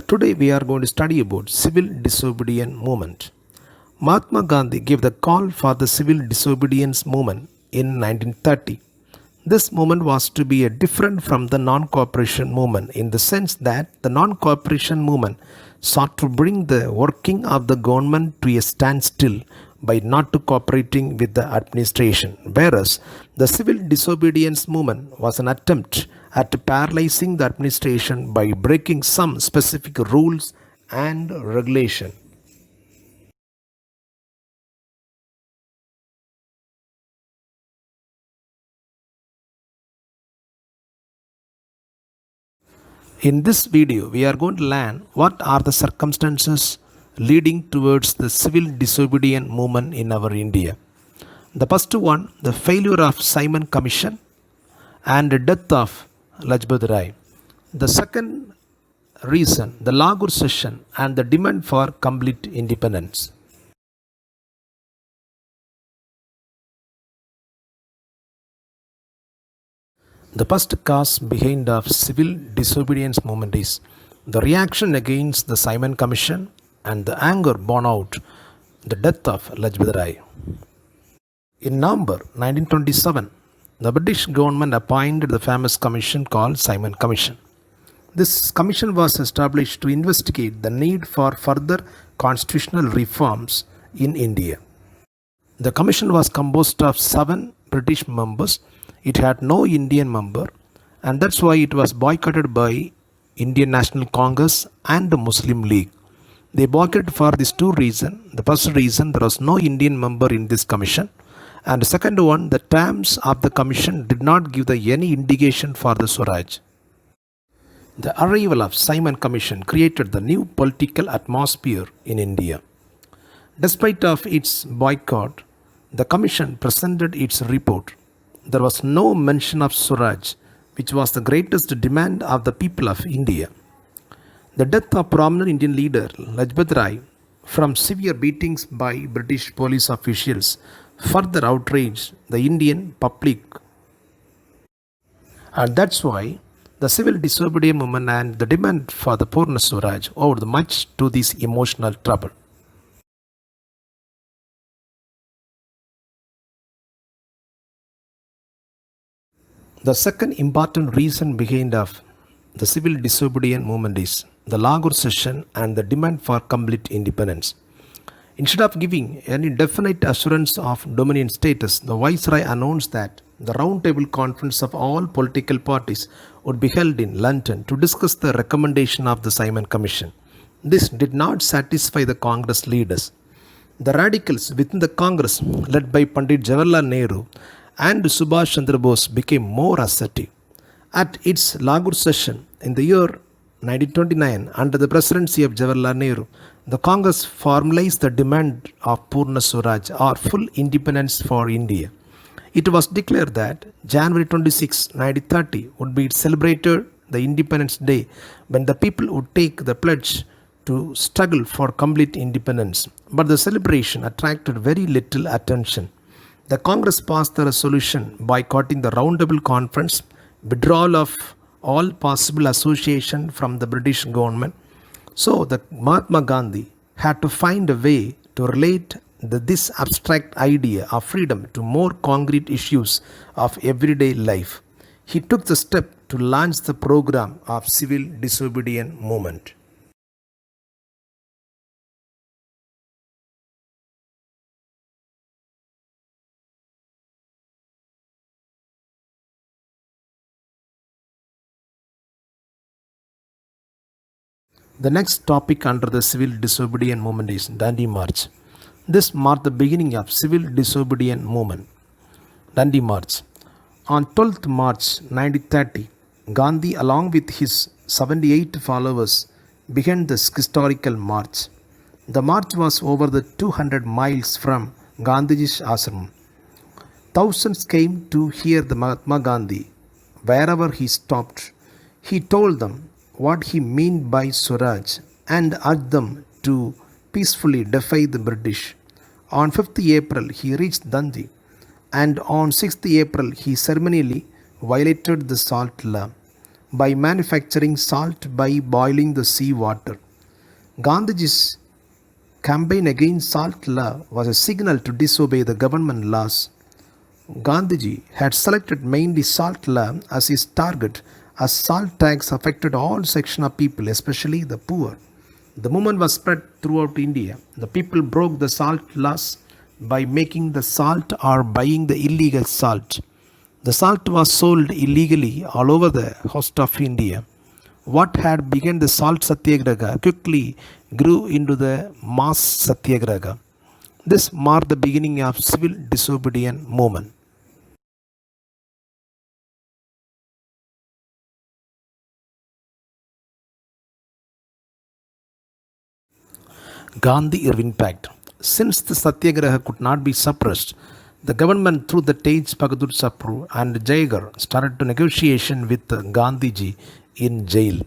Today we are going to study about civil disobedience movement. Mahatma Gandhi gave the call for the civil disobedience movement in 1930. This movement was to be different from the non-cooperation movement in the sense that the non-cooperation movement sought to bring the working of the government to a standstill by not cooperating with the administration, whereas the civil disobedience movement was an attempt at paralyzing the administration by breaking some specific rules and regulation. In this video, we are going to learn what are the circumstances leading towards the civil disobedience movement in our India. The first one, the failure of Simon Commission and the death of Lajpat Rai. The second reason, the Lahore session and the demand for complete independence. The first cause behind of civil disobedience movement is the reaction against the Simon Commission and the anger born out the death of Lajpat Rai. In November 1927, the British government appointed the famous commission called Simon Commission. This commission was established to investigate the need for further constitutional reforms in India. The commission was composed of 7 British members. It had no Indian member, and that's why it was boycotted by Indian National Congress and the Muslim League. They boycotted for these two reasons. The first reason, there was no Indian member in this commission, and the second one, the terms of the commission did not give any indication for the Swaraj. The arrival of Simon Commission created the new political atmosphere in India. Despite of its boycott, the commission presented its report. There was no mention of Swaraj, which was the greatest demand of the people of India. The death of prominent Indian leader Lajpat Rai from severe beatings by British police officials further outraged the Indian public. And that's why the civil disobedience movement and the demand for the Purna Swaraj owed much to this emotional trouble. The second important reason behind of the civil disobedience movement is the Lahore session and the demand for complete independence. Instead of giving any definite assurance of dominion status, the Viceroy announced that the Roundable Conference of all political parties would be held in London to discuss the recommendation of the Simon Commission. This did not satisfy the Congress leaders. The radicals within the Congress, led by Pandit Jawaharlal Nehru and Subhash Chandra Bose, became more assertive. At its Lahore session in the year 1929, under the presidency of Jawaharlal Nehru, the Congress formalized the demand of Purna Swaraj or full independence for India. It was declared that January 26, 1930 would be celebrated the Independence Day, when the people would take the pledge to struggle for complete independence. But the celebration attracted very little attention. The Congress passed the resolution boycotting the Roundable Conference, withdrawal of all possible association from the British government. So the Mahatma Gandhi had to find a way to relate this abstract idea of freedom to more concrete issues of everyday life. He took the step to launch the program of civil disobedience movement. The next topic under the civil disobedience movement is Dandi March. This marked the beginning of civil disobedience movement. Dandi March. On 12th March 1930, Gandhi along with his 78 followers began this historical march. The march was over the 200 miles from Gandhiji's ashram. Thousands came to hear the Mahatma Gandhi. Wherever he stopped, he told them what he meant by Swaraj and urged them to peacefully defy the British. On 5th April, he reached Dandi, and on 6th April, he ceremonially violated the salt law. by manufacturing salt by boiling the sea water. Gandhiji's campaign against salt law was a signal to disobey the government laws. Gandhiji had selected mainly salt law as his target, as salt tax affected all sections of people, especially the poor. The movement was spread throughout India. The people broke the salt laws by making the salt or buying the illegal salt. The salt was sold illegally all over the host of India. What had begun the salt satyagraha quickly grew into the mass satyagraha. This marked the beginning of civil disobedience movement. Gandhi-Irvin Pact. Since the satyagraha could not be suppressed, the government through the Tej Bahadur Sapru and Jaigar started to negotiation with Gandhiji in jail.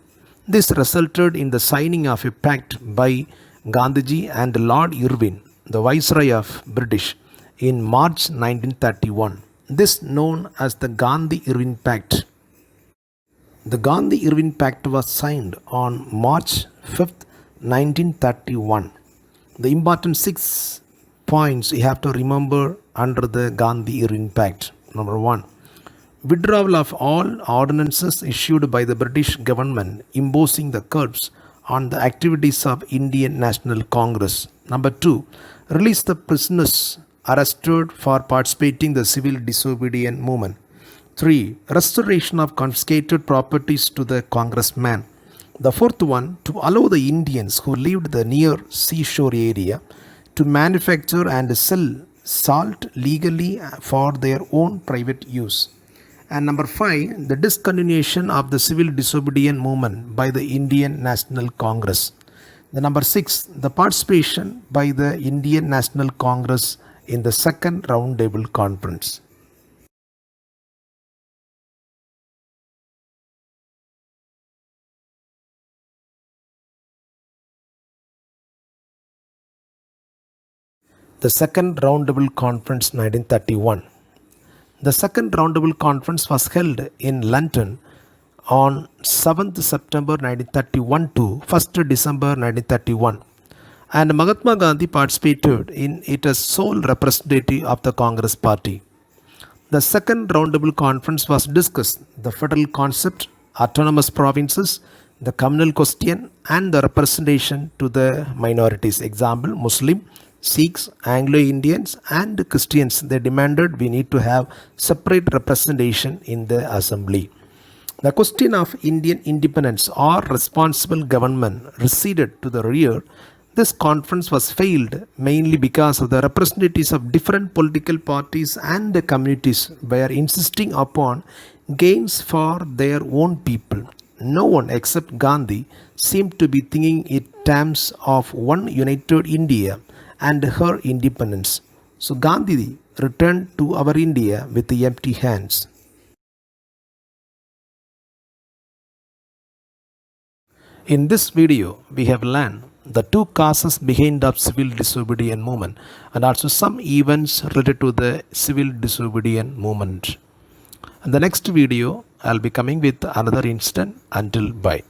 This resulted in the signing of a pact by Gandhiji and Lord Irvin, the Viceroy of British, in March 1931. This known as the Gandhi-Irvin Pact. The Gandhi-Irvin Pact was signed on March 5, 1931. The important 6 points you have to remember under the Gandhi-Irvin Pact. Number 1. Withdrawal of all ordinances issued by the British government imposing the curbs on the activities of Indian National Congress. Number 2. Release the prisoners arrested for participating in the civil disobedience movement. 3. Restoration of confiscated properties to the congressman. The fourth one, to allow the Indians who lived the near seashore area to manufacture and sell salt legally for their own private use. And number 5, the discontinuation of the civil disobedience movement by the Indian National Congress. The number 6, the participation by the Indian National Congress in the second Roundable Conference. The Second Roundable Conference 1931. The Second Roundable Conference was held in London on 7th September 1931 to 1st December 1931, and Mahatma Gandhi participated in it as sole representative of the Congress Party. The Second Roundable Conference was discussed the federal concept, autonomous provinces, the communal question, and the representation to the minorities. Example, Muslim, Sikhs, Anglo-Indians and Christians. They demanded we need to have separate representation in the assembly. The question of Indian independence or responsible government receded to the rear. This conference was failed mainly because of the representatives of different political parties and the communities were insisting upon gains for their own people. No one except Gandhi seemed to be thinking in terms of one united India and her independence. So Gandhi returned to our India with empty hands. In this video, we have learned the two causes behind the civil disobedience movement and also some events related to the civil disobedience movement. In the next video, I'll be coming with another incident. Until bye.